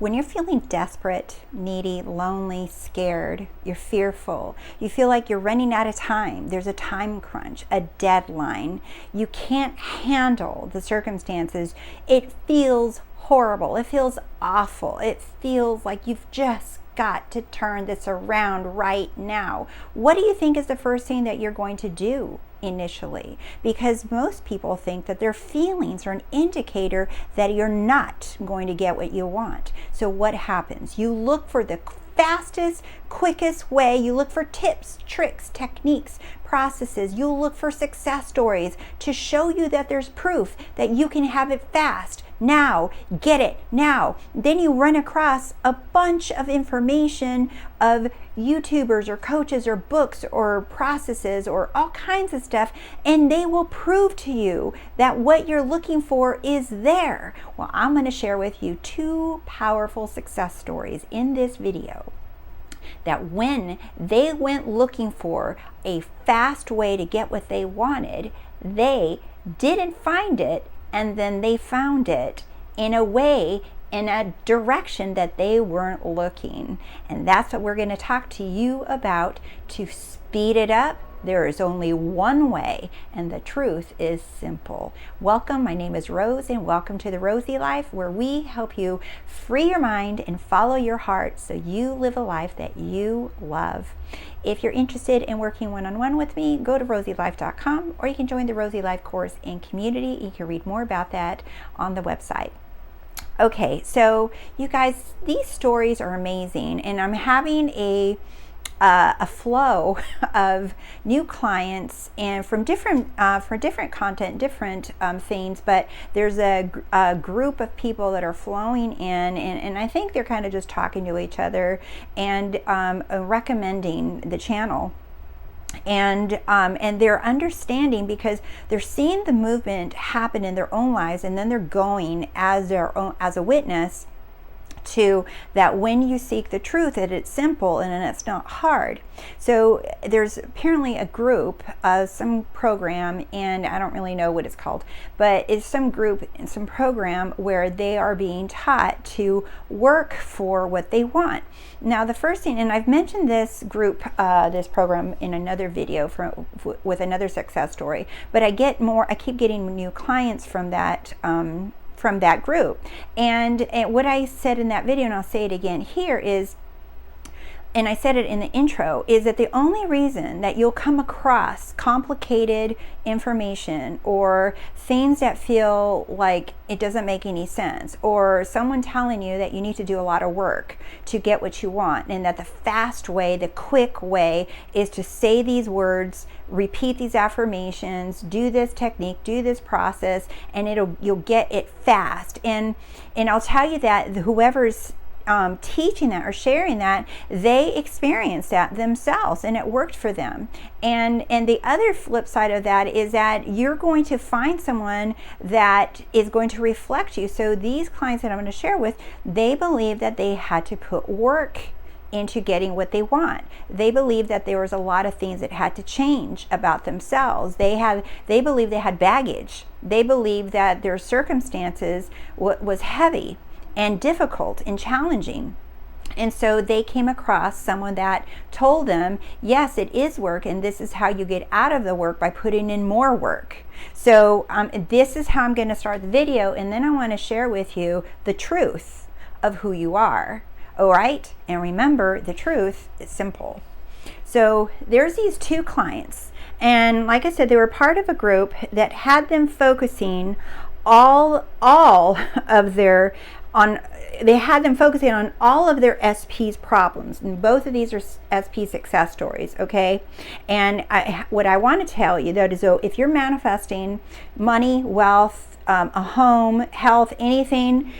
When you're feeling desperate, needy, lonely, scared, you're fearful, you feel like you're running out of time, there's a time crunch, a deadline, you can't handle the circumstances, it feels horrible, it feels awful, it feels like you've just got to turn this around right now. What do you think is the first thing that you're going to do initially? Because most people think that their feelings are an indicator that you're not going to get what you want. So what happens? You look for the fastest, quickest way. You look for tips, tricks, techniques, processes. You look for success stories to show you that there's proof that you can have it fast. Now, get it now. Then you run across a bunch of information of YouTubers or coaches or books or processes or all kinds of stuff, and they will prove to you that what you're looking for is there. Well, I'm going to share with you 2 powerful success stories in this video that when they went looking for a fast way to get what they wanted, they didn't find it, and then they found it in a way, in a direction that they weren't looking. And that's what we're going to talk to you about to speed it up. There is only one way, and the truth is simple. Welcome, my name is Rose, and welcome to The Rosey Life, where we help you free your mind and follow your heart so you live a life that you love. If you're interested in working one-on-one with me, go to RoseyLife.com, or you can join the Rosey Life course and community. You can read more about that on the website. Okay, so you guys, these stories are amazing, and I'm having a flow of new clients and from different for different content, different things, but there's a group of people that are flowing in, and I think they're kind of just talking to each other and recommending the channel. And they're understanding because they're seeing the movement happen in their own lives, and then they're going as their own, as a witness to that when you seek the truth, that it's simple and it's not hard. So there's apparently a group, some program, and I don't really know what it's called, but it's some group and some program where they are being taught to work for what they want. Now the first thing, and I've mentioned this group, this program in another video with another success story, but I keep getting new clients from that group. And what I said in that video, and I'll say it again here, is, and I said it in the intro, is that the only reason that you'll come across complicated information or things that feel like it doesn't make any sense, or someone telling you that you need to do a lot of work to get what you want, and that the fast way, the quick way, is to say these words, repeat these affirmations, do this technique, do this process, and you'll get it fast. And I'll tell you that whoever's teaching that or sharing that, they experienced that themselves and it worked for them. And the other flip side of that is that you're going to find someone that is going to reflect you. So these clients that I'm going to share with, they believe that they had to put work into getting what they want. They believe that there was a lot of things that had to change about themselves. They believe they had baggage. They believe that their circumstances was heavy and difficult and challenging. And so they came across someone that told them, yes, it is work, and this is how you get out of the work, by putting in more work. So this is how I'm going to start the video, and then I want to share with you the truth of who you are. All right? And remember, the truth is simple. So there's these 2 clients, and like I said, they were part of a group that had them focusing all of their they had them focusing on all of their SP's problems, and both of these are SP success stories, okay? And what I want to tell you, that is, if you're manifesting money, wealth, a home, health, anything,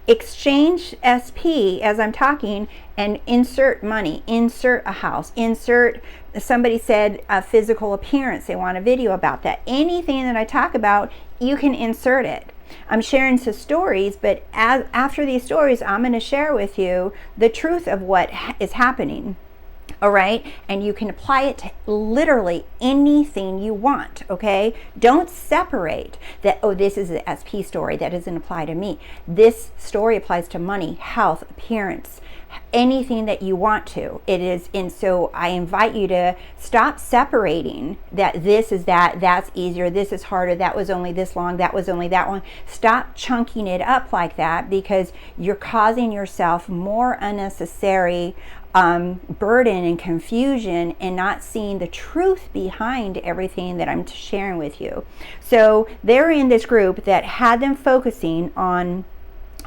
exchange SP as I'm talking and insert money, insert a house, insert, somebody said a physical appearance, they want a video about that. Anything that I talk about, you can insert it. I'm sharing some stories, but after these stories, I'm going to share with you the truth of what is happening. All right, and you can apply it to literally anything you want. Okay, don't separate that. Oh, this is the SP story, that doesn't apply to me. This story applies to money, health, appearance, anything that you want to. It is. And so I invite you to stop separating that this is that, that's easier, this is harder, that was only this long, that was only that long. Stop chunking it up like that, because you're causing yourself more unnecessary burden and confusion, and not seeing the truth behind everything that I'm sharing with you. So they're in this group that had them focusing on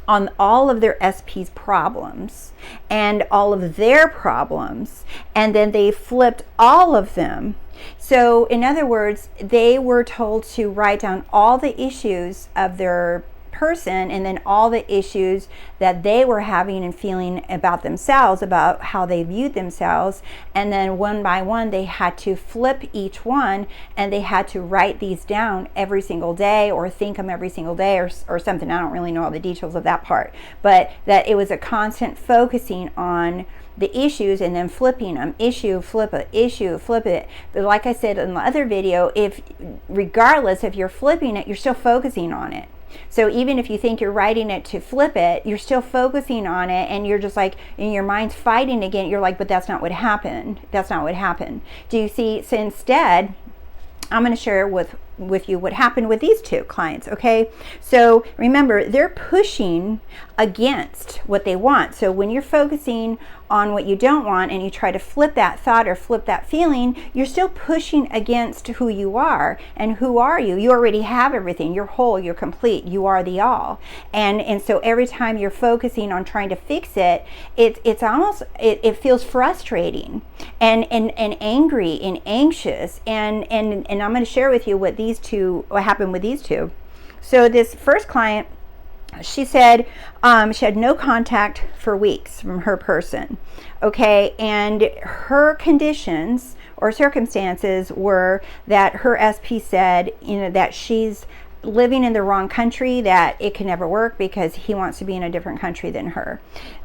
all of their SP's problems and all of their problems, and then they flipped all of them. So in other words, they were told to write down all the issues of their person, and then all the issues that they were having and feeling about themselves, about how they viewed themselves, and then one by one they had to flip each one, and they had to write these down every single day, or think them every single day, or something. I don't really know all the details of that part, but that it was a constant focusing on the issues and then flipping them. Issue, flip it, issue, flip it. But like I said in the other video, if regardless if you're flipping it, you're still focusing on it. So even if you think you're writing it to flip it, you're still focusing on it, and you're just like, in your mind's fighting again. You're like, but that's not what happened. That's not what happened. Do you see? So instead, I'm going to share with you what happened with these two clients. Okay, so remember, they're pushing against what they want. So when you're focusing on what you don't want and you try to flip that thought or flip that feeling, you're still pushing against who you are. And who are you? You already have everything. You're whole, you're complete, you are the all. And so every time you're focusing on trying to fix it, it's almost, it feels frustrating and angry and anxious. And I'm going to share with you what happened with these two. So this first client, she said she had no contact for weeks from her person. Okay, and her conditions or circumstances were that her SP said, that she's living in the wrong country, that it can never work because he wants to be in a different country than her.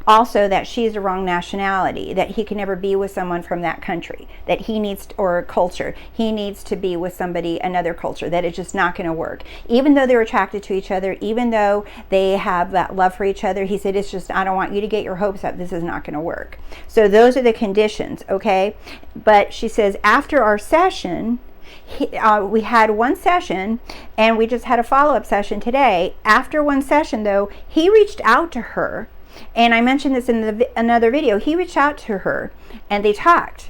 Also, that she's the wrong nationality, that he can never be with someone from that country, that he needs, or culture, he needs to be with somebody, another culture, that it's just not going to work. Even though they're attracted to each other, even though they have that love for each other, he said, it's just, I don't want you to get your hopes up. This is not going to work. So those are the conditions, okay? But she says, after our session, we had one session, and we just had a follow-up session today. After one session, though, he reached out to her, and I mentioned this in another video. He reached out to her, and they talked.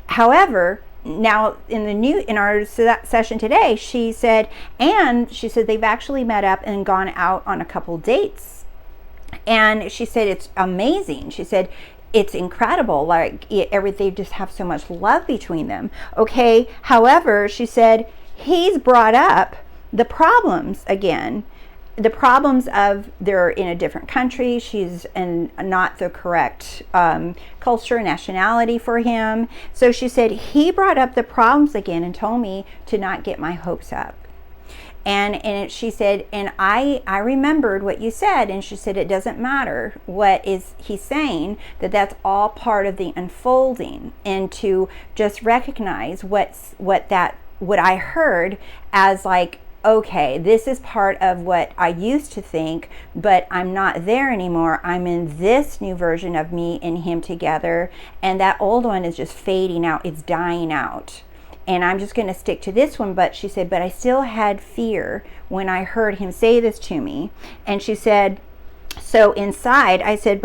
However, now in our session today, she said they've actually met up and gone out on a couple dates, and she said it's amazing. She said it's incredible, like they just have so much love between them. Okay, however, she said he's brought up the problems again, the problems of they're in a different country, she's in not the correct culture, nationality for him. So she said he brought up the problems again and told me to not get my hopes up. And she said, and I remembered what you said, and she said, it doesn't matter what is he saying, that's all part of the unfolding, and to just recognize what I heard as like, okay, this is part of what I used to think, but I'm not there anymore. I'm in this new version of me and him together, and that old one is just fading out, it's dying out. And I'm just going to stick to this one. But she said, but I still had fear when I heard him say this to me. And she said, so inside, I said,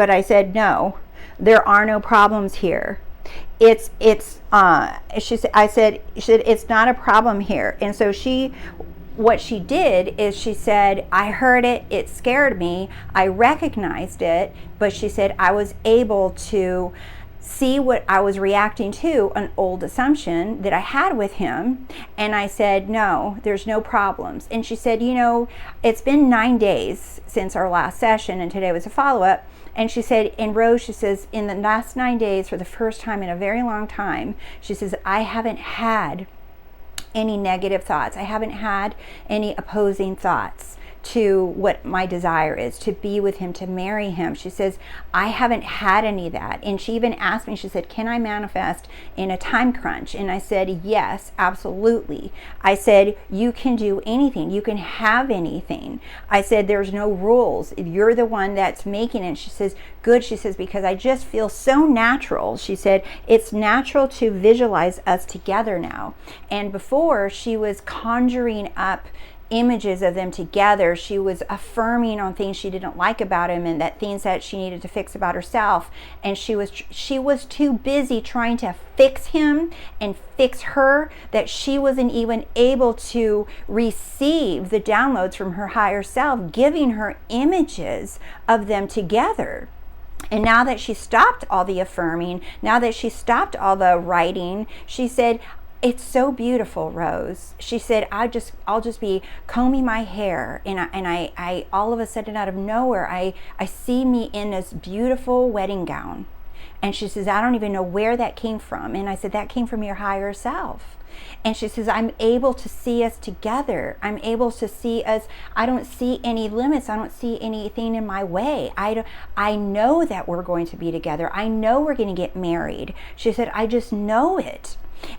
no, there are no problems here. She said, it's not a problem here. And so what she did is she said, I heard it, it scared me, I recognized it, but she said, I was able to see what I was reacting to, an old assumption that I had with him. And I said, no, there's no problems. And she said, it's been 9 days since our last session, and today was a follow-up. And she said, she says, in the last 9 days, for the first time in a very long time, she says, I haven't had any negative thoughts. I haven't had any opposing thoughts to what my desire is, to be with him, to marry him. She says, I haven't had any of that. And she even asked me, she said, can I manifest in a time crunch? And I said, yes, absolutely. I said, you can do anything. You can have anything. I said, there's no rules. You're the one that's making it. She says, good. She says, because I just feel so natural. She said, it's natural to visualize us together now. And before, she was conjuring up images of them together. She was affirming on things she didn't like about him and that things that she needed to fix about herself. And she was too busy trying to fix him and fix her that she wasn't even able to receive the downloads from her higher self, giving her images of them together. And now that she stopped all the affirming, now that she stopped all the writing, she said, it's so beautiful, Rose. She said, I'll just be combing my hair, and I all of a sudden, out of nowhere, I see me in this beautiful wedding gown. And she says, I don't even know where that came from. And I said, that came from your higher self. And she says, I'm able to see us together. I'm able to see us. I don't see any limits. I don't see anything in my way. I know that we're going to be together. I know we're going to get married. She said, I just know it.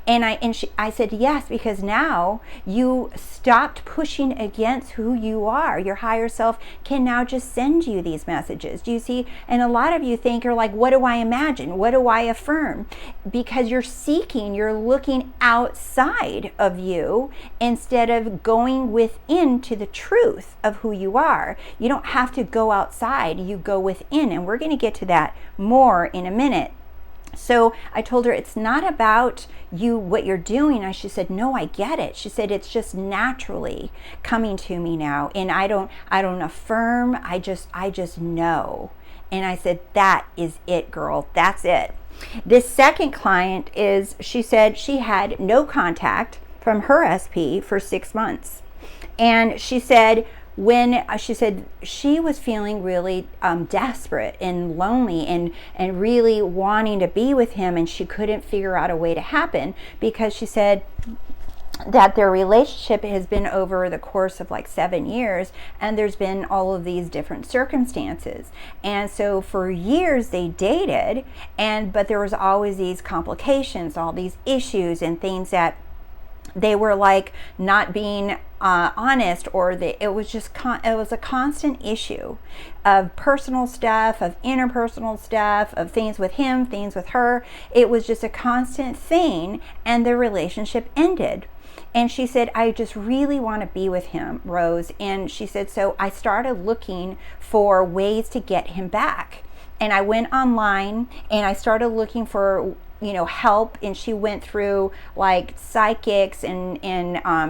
And I said, yes, because now you stopped pushing against who you are. Your higher self can now just send you these messages. Do you see? And a lot of you think, you're like, what do I imagine? What do I affirm? Because you're seeking, you're looking outside of you instead of going within to the truth of who you are. You don't have to go outside, you go within. And we're going to get to that more in a minute. So I told her, it's not about you, what you're doing. And she said, no, I get it. She said, it's just naturally coming to me now. And I don't affirm. I just know. And I said, that is it, girl. That's it. This second client she said she had no contact from her SP for 6 months. And she said, she was feeling really desperate and lonely and really wanting to be with him, and she couldn't figure out a way to happen, because she said that their relationship has been over the course of like 7 years, and there's been all of these different circumstances. And so for years they dated, but there was always these complications, all these issues and things that they were like not being honest, or it was a constant issue of personal stuff, of interpersonal stuff, of things with him, things with her. It was just a constant thing, and the relationship ended. And she said, I just really want to be with him, Rose. And she said, so I started looking for ways to get him back. And I went online and I started looking for help, and she went through like psychics and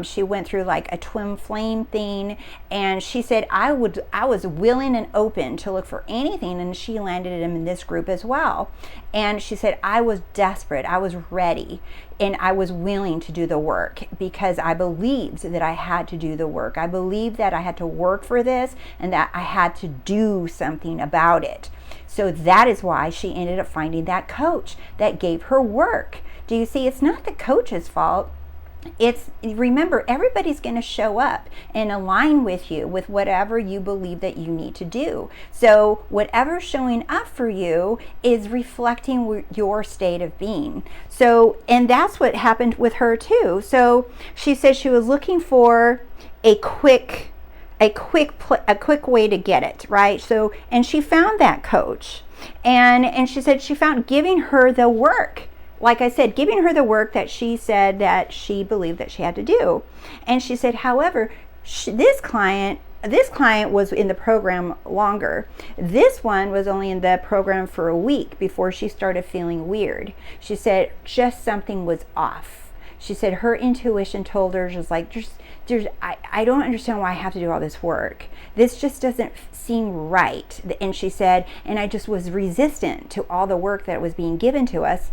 she went through like a twin flame thing, and she said I was willing and open to look for anything, and she landed him in this group as well. And she said, I was desperate, I was ready, and I was willing to do the work because I believed that I had to do the work. I believed that I had to work for this and that I had to do something about it. So that is why she ended up finding that coach that gave her work. Do you see? It's not the coach's fault. Remember, everybody's going to show up and align with you with whatever you believe that you need to do. So whatever's showing up for you is reflecting your state of being. So, and that's what happened with her too. So she said she was looking for a quick way to get it, right? So, and she found that coach, and she said she found giving her the work. Like I said, giving her the work that she said that she believed that she had to do. And she said, however, this client was in the program longer. This one was only in the program for a week before she started feeling weird. She said just something was off. She said her intuition told her, just like, I don't understand why I have to do all this work. This just doesn't seem right. And she said, and I just was resistant to all the work that was being given to us.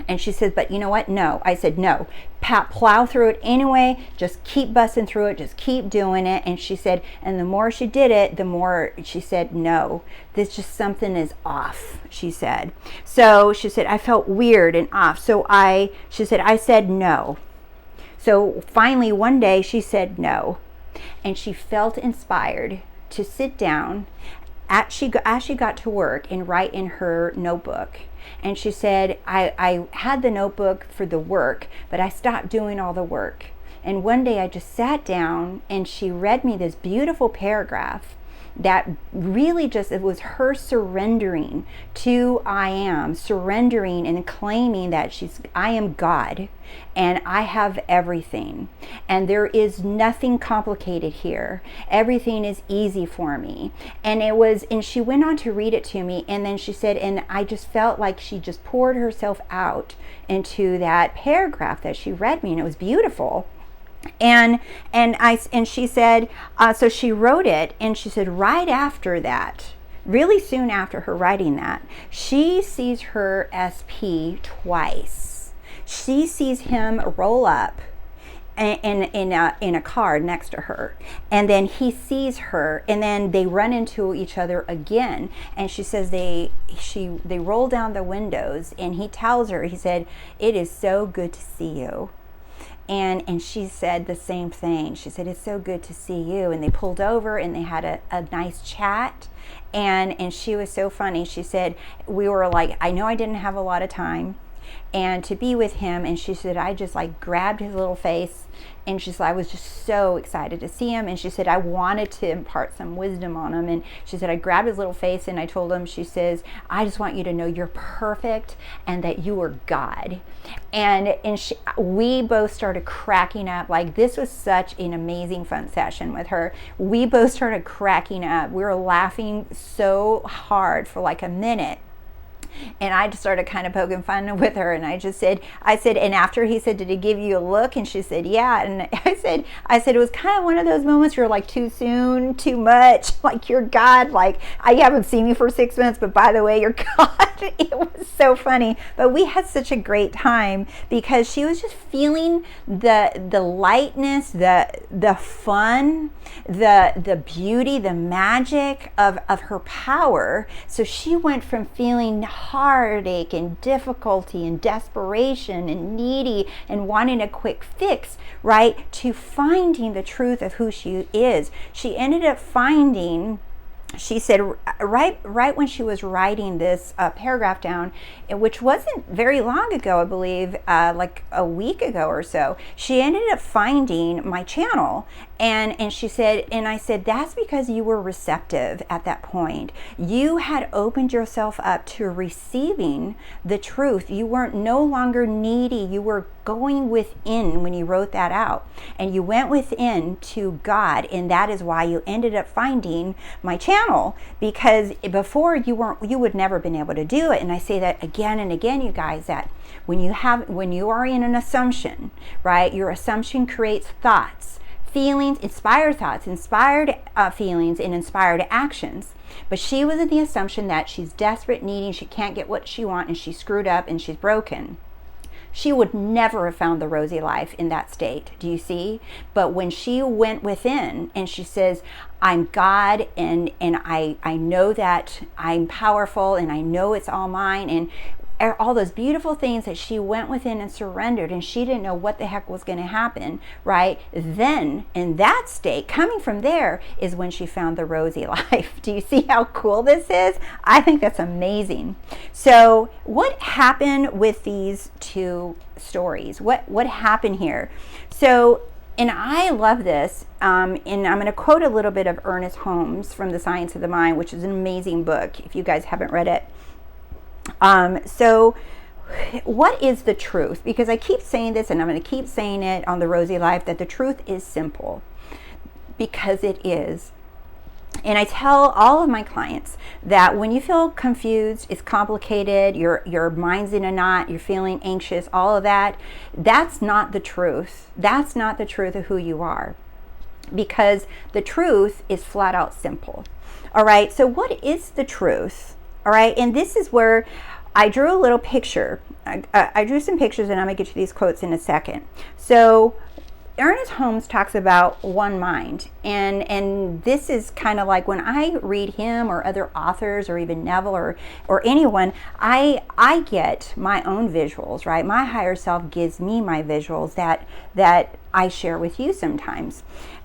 And she said, but you know what? No. I said, no. Plow through it anyway. Just keep busting through it. Just keep doing it. And she said, and the more she did it, the more she said, no, this just something is off, she said. So she said, I felt weird and off. So she said, I said no. So finally one day she said no. and she felt inspired to sit down as she got to work and write in her notebook. And she said, I had the notebook for the work, but I stopped doing all the work. And one day I just sat down and she read me this beautiful paragraph that really just, it was her surrendering to I am, surrendering and claiming that I am God and I have everything. And there is nothing complicated here. Everything is easy for me. And she went on to read it to me, and then she said, and I just felt like she just poured herself out into that paragraph that she read me, and it was beautiful. And she said, so she wrote it, and she said right after that, really soon after her writing that, she sees her SP twice. She sees him roll up in a car next to her, and then he sees her, and then they run into each other again. And she says they roll down the windows, and he tells her, he said, "It is so good to see you." And she said the same thing. She said, "It's so good to see you." And they pulled over and they had a nice chat. And she was so funny. She said, we were like, I know I didn't have a lot of time and to be with him. And she said, I just like grabbed his little face, and she said, I was just so excited to see him. And she said, I wanted to impart some wisdom on him. And she said, I grabbed his little face and I told him, she says, I just want you to know you're perfect and that you are God. And we both started cracking up. Like, this was such an amazing fun session with her. We both started cracking up. We were laughing so hard for like a minute. And I just started kind of poking fun with her, and I said, and after he said, did he give you a look? And she said, yeah. And I said, it was kind of one of those moments where you're like, too soon, too much, like you're God, like I haven't seen you for 6 months, but by the way, you're God. It was so funny, but we had such a great time because she was just feeling the lightness, the fun, the beauty, the magic of her power. So she went from feeling heartache and difficulty and desperation and needy and wanting a quick fix, right, to finding the truth of who she is. She ended up finding, she said, right when she was writing this paragraph down, which wasn't very long ago, I believe, like a week ago or so, she ended up finding my channel. And she said, and I said, that's because you were receptive at that point. You had opened yourself up to receiving the truth. You weren't no longer needy. You were going within when you wrote that out. And you went within to God. And that is why you ended up finding my channel, because before you would never been able to do it. And I say that again and again, you guys, that when you are in an assumption, right, your assumption creates thoughts, feelings, inspired thoughts, inspired feelings, and inspired actions. But she was in the assumption that she's desperate, needing, she can't get what she wants, and she's screwed up and she's broken. She would never have found the Rosey life in that state. Do you see? But when she went within and she says, I'm God, and I know that I'm powerful, and I know it's all mine, and all those beautiful things that she went within and surrendered, and she didn't know what the heck was going to happen, right? Then in that state, coming from there, is when she found the Rosey life. Do you see how cool this is? I think that's amazing. So what happened with these two stories? What happened here? So, and I love this, and I'm going to quote a little bit of Ernest Holmes from The Science of the Mind, which is an amazing book if you guys haven't read it. So what is the truth? Because I keep saying this, and I'm going to keep saying it on the Rosey Life, that the truth is simple, because it is. And I tell all of my clients that when you feel confused, it's complicated, your mind's in a knot, you're feeling anxious, all of that, that's not the truth. That's not the truth of who you are, because the truth is flat out simple. All right, so what is the truth? All right, and this is where I drew a little picture. I drew some pictures, and I'm going to get you these quotes in a second. So Ernest Holmes talks about one mind, and this is kind of like when I read him or other authors or even Neville or anyone, I get my own visuals, right? My higher self gives me my visuals that I share with you sometimes.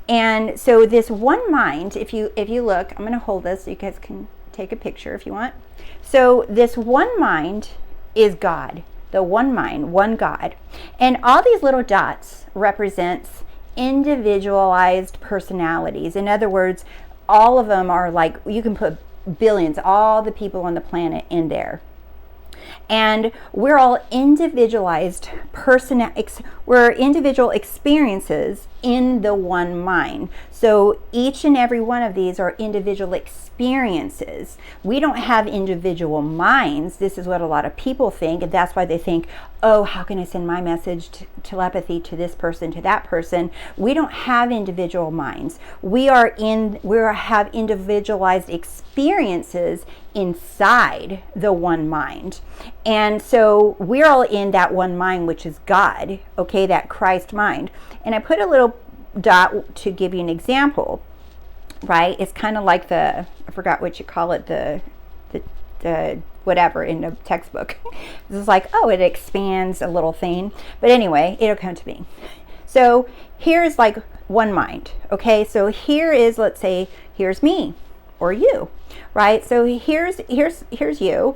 And so this one mind, if you look, I'm going to hold this so you guys can take a picture if you want. So this one mind is God, the one mind, one God. And all these little dots represents individualized personalities. In other words, all of them are like, you can put billions, all the people on the planet in there. And we're all individualized we're individual experiences in the one mind. So each and every one of these are individual experiences. We don't have individual minds. This is what a lot of people think, and that's why they think, oh, how can I send my message telepathy to this person, to that person? We don't have individual minds. We have individualized experiences inside the one mind. And so we're all in that one mind, which is God, okay, that Christ mind. And I put a little dot to give you an example, right? It's kind of like I forgot what you call it, the whatever in the textbook. This is like, oh, it expands a little thing. But anyway, it'll come to me. So here's like one mind, okay? So here is, let's say, here's me or you, right? So here's you,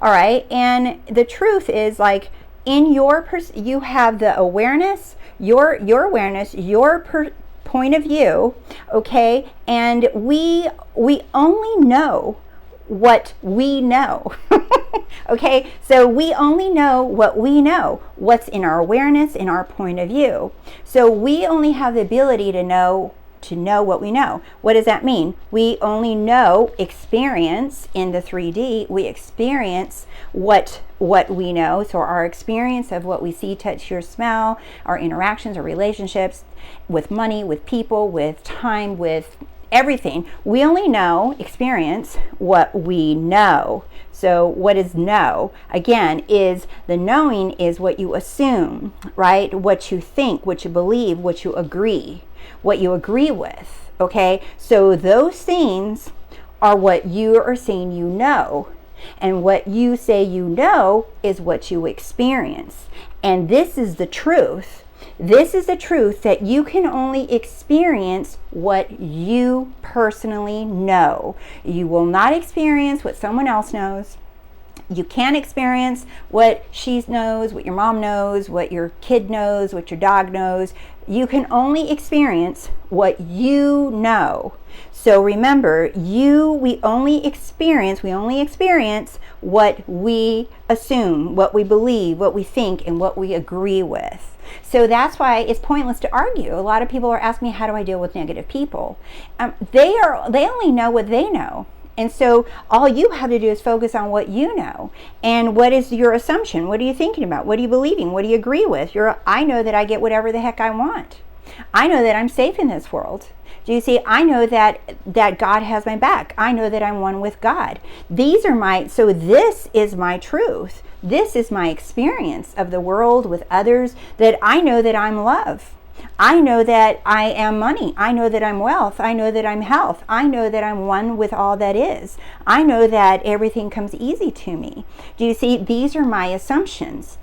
all right? And the truth is, like, in your you have the awareness, your awareness, your point of view, okay? And we only know what we know. Okay, so we only know what we know, what's in our awareness, in our point of view. So we only have the ability to know what we know. What does that mean? We only know experience in the 3D. We experience what we know. So our experience of what we see, touch, hear, smell, our interactions, our relationships with money, with people, with time, with everything. We only experience what we know. So what is know? Again, is the knowing is what you assume, right? What you think, what you believe, what you agree with, okay? So those things are what you are saying you know. And what you say you know is what you experience. And this is the truth. This is the truth, that you can only experience what you personally know. You will not experience what someone else knows. You can't experience what she knows, what your mom knows, what your kid knows, what your dog knows. You can only experience what you know. So remember, we only experience what we assume, what we believe, what we think, and what we agree with. So that's why it's pointless to argue. A lot of people are asking me, how do I deal with negative people? They only know what they know. And so all you have to do is focus on what you know. And what is your assumption? What are you thinking about? What are you believing? What do you agree with? I know that I get whatever the heck I want. I know that I'm safe in this world. Do you see? I know that God has my back. I know that I'm one with God. So this is my truth. This is my experience of the world with others, that I know that I'm love. I know that I am money. I know that I'm wealth. I know that I'm health. I know that I'm one with all that is. I know that everything comes easy to me. Do you see? These are my assumptions.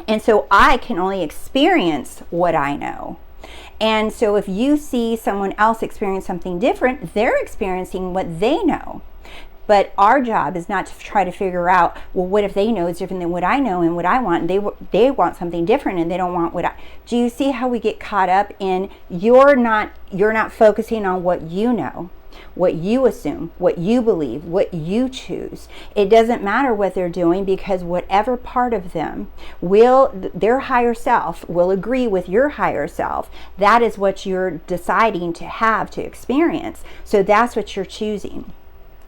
And so I can only experience what I know. And so if you see someone else experience something different, they're experiencing what they know. But our job is not to try to figure out, well, what if they know is different than what I know and what I want? They want something different and they don't want what I... Do you see how we get caught up in, you're not focusing on what you know, what you assume, what you believe, what you choose. It doesn't matter what they're doing, because whatever part of them their higher self will agree with your higher self. That is what you're deciding to have, to experience. So that's what you're choosing.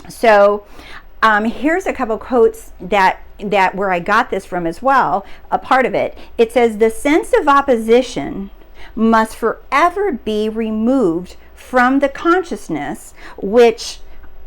So here's a couple quotes that where I got this from as well. A part of it. It says, the sense of opposition must forever be removed from the consciousness which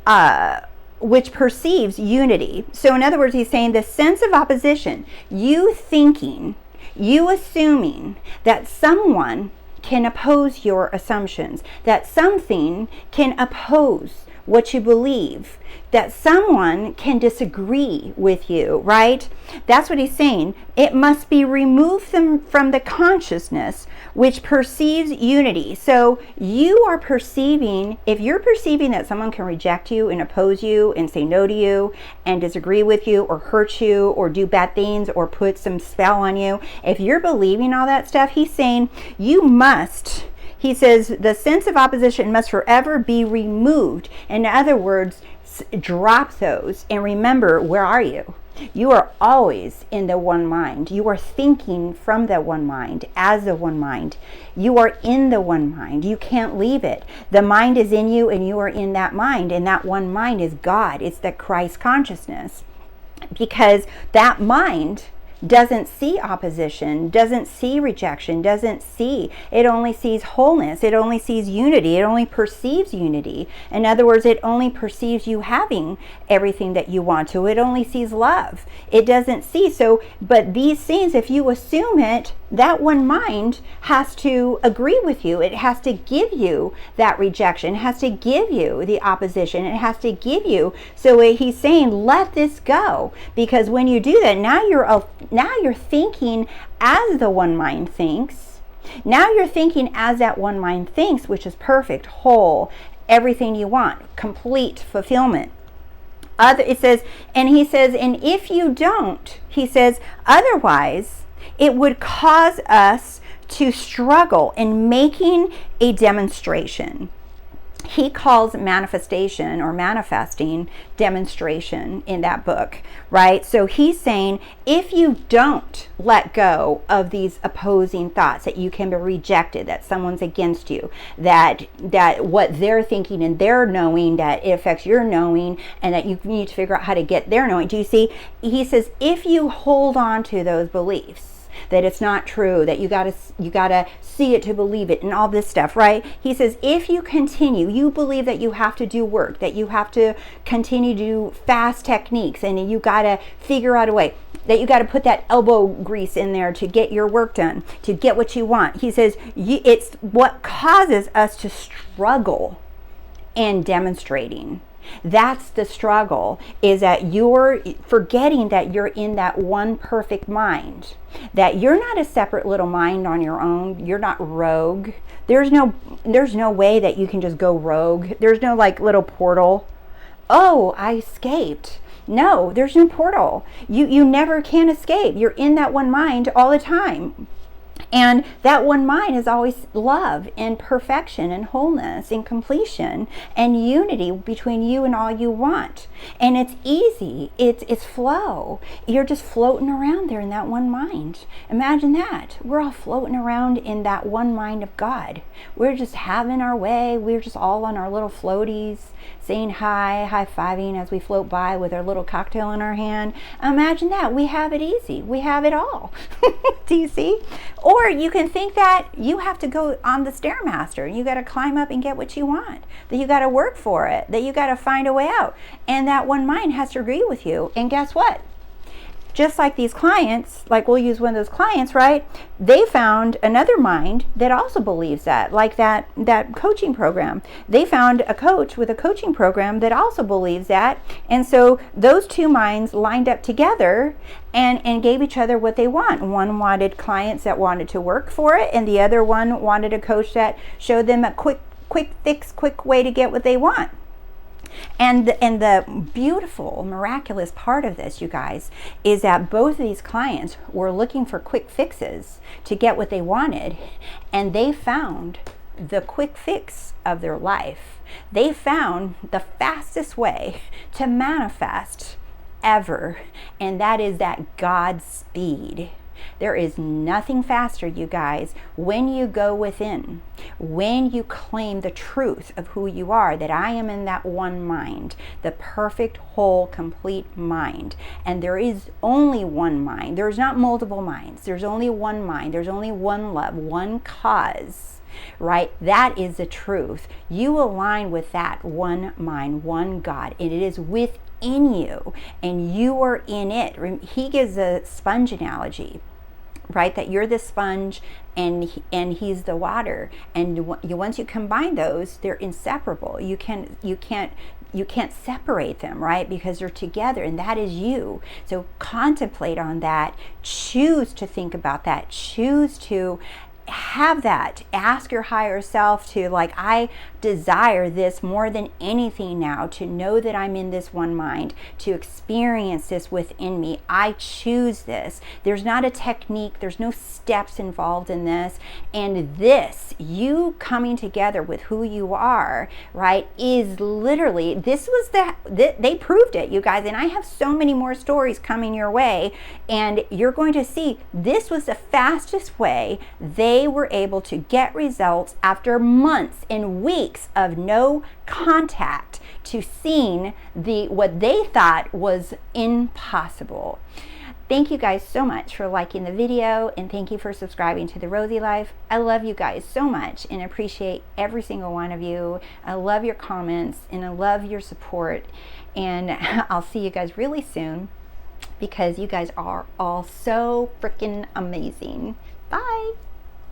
perceives unity. So in other words, he's saying the sense of opposition, you thinking, you assuming that someone can oppose your assumptions, that something can oppose what you believe, that someone can disagree with you, right? That's what he's saying. It must be removed from the consciousness which perceives unity. So you are perceiving, if you're perceiving that someone can reject you and oppose you and say no to you and disagree with you or hurt you or do bad things or put some spell on you, if you're believing all that stuff, he's saying you must. He says the sense of opposition must forever be removed. In other words, drop those and remember, where are you? You are always in the one mind. You are thinking from the one mind, as the one mind. You are in the one mind. You can't leave it. The mind is in you and you are in that mind. And that one mind is God. It's the Christ consciousness. Because that mind doesn't see opposition, doesn't see rejection, it only sees wholeness, it only sees unity, it only perceives unity. In other words, it only perceives you having everything that you want to. It only sees love. It doesn't see. So, but these things, if you assume it, that one mind has to agree with you. It has to give you that rejection. It has to give you the opposition. It has to give you. So he's saying, let this go. Because when you do that, now you're thinking as the one mind thinks. Now you're thinking as that one mind thinks, which is perfect, whole, everything you want, complete fulfillment. It says, and he says, and if you don't, he says, otherwise, it would cause us to struggle in making a demonstration. He calls manifestation or manifesting demonstration in that book, right? So he's saying, if you don't let go of these opposing thoughts, that you can be rejected, that someone's against you, that what they're thinking and they're knowing, that it affects your knowing, and that you need to figure out how to get their knowing. Do you see? He says, if you hold on to those beliefs, that it's not true, that you gotta see it to believe it, and all this stuff, right? He says, if you continue, you believe that you have to do work, that you have to continue to do fast techniques, and you gotta figure out a way, that you gotta put that elbow grease in there to get your work done, to get what you want. He says, it's what causes us to struggle in demonstrating. That's the struggle, is that you're forgetting that you're in that one perfect mind, that you're not a separate little mind on your own. You're not rogue. There's no way that you can just go rogue. There's no like little portal. Oh, I escaped. No, there's no portal. You never can escape. You're in that one mind all the time. And that one mind is always love and perfection and wholeness and completion and unity between you and all you want. And it's easy. It's flow. You're just floating around there in that one mind. Imagine that. We're all floating around in that one mind of God. We're just having our way. We're just all on our little floaties, saying hi, high-fiving as we float by with our little cocktail in our hand. Imagine that. We have it easy. We have it all. Do you see? Or you can think that you have to go on the Stairmaster. You got to climb up and get what you want. That you got to work for it. That you got to find a way out. And that one mind has to agree with you. And guess what? Just like these clients, like we'll use one of those clients, right? They found another mind that also believes that, like that coaching program. They found a coach with a coaching program that also believes that. And so those two minds lined up together and gave each other what they want. One wanted clients that wanted to work for it, and the other one wanted a coach that showed them a quick fix, quick way to get what they want. And the beautiful, miraculous part of this, you guys, is that both of these clients were looking for quick fixes to get what they wanted, and they found the quick fix of their life. They found the fastest way to manifest ever, and that is that God speed. There is nothing faster, you guys, when you go within, when you claim the truth of who you are, that I am in that one mind, the perfect, whole, complete mind. And there is only one mind. There's not multiple minds. There's only one mind. There's only one love, one cause, right? That is the truth. You align with that one mind, one God, and it is within you, and you are in it. He gives a sponge analogy. right? That you're the sponge and he's the water, and once you combine those, they're inseparable. You can't separate them, right? Because they're together, and that is you. So contemplate on that. Choose to think about that. Choose to have that. Ask your higher self to, like, I desire this more than anything now, to know that I'm in this one mind, to experience this within me. I choose this. There's not a technique, there's no steps involved in this. And this, you coming together with who you are, right, is literally, this was they proved it, you guys. And I have so many more stories coming your way, and you're going to see this was the fastest way they were able to get results after months and weeks of no contact, to seeing what they thought was impossible. Thank you guys so much for liking the video, and thank you for subscribing to The Rosey Life. I love you guys so much and appreciate every single one of you. I love your comments and I love your support, and I'll see you guys really soon, because you guys are all so freaking amazing. Bye.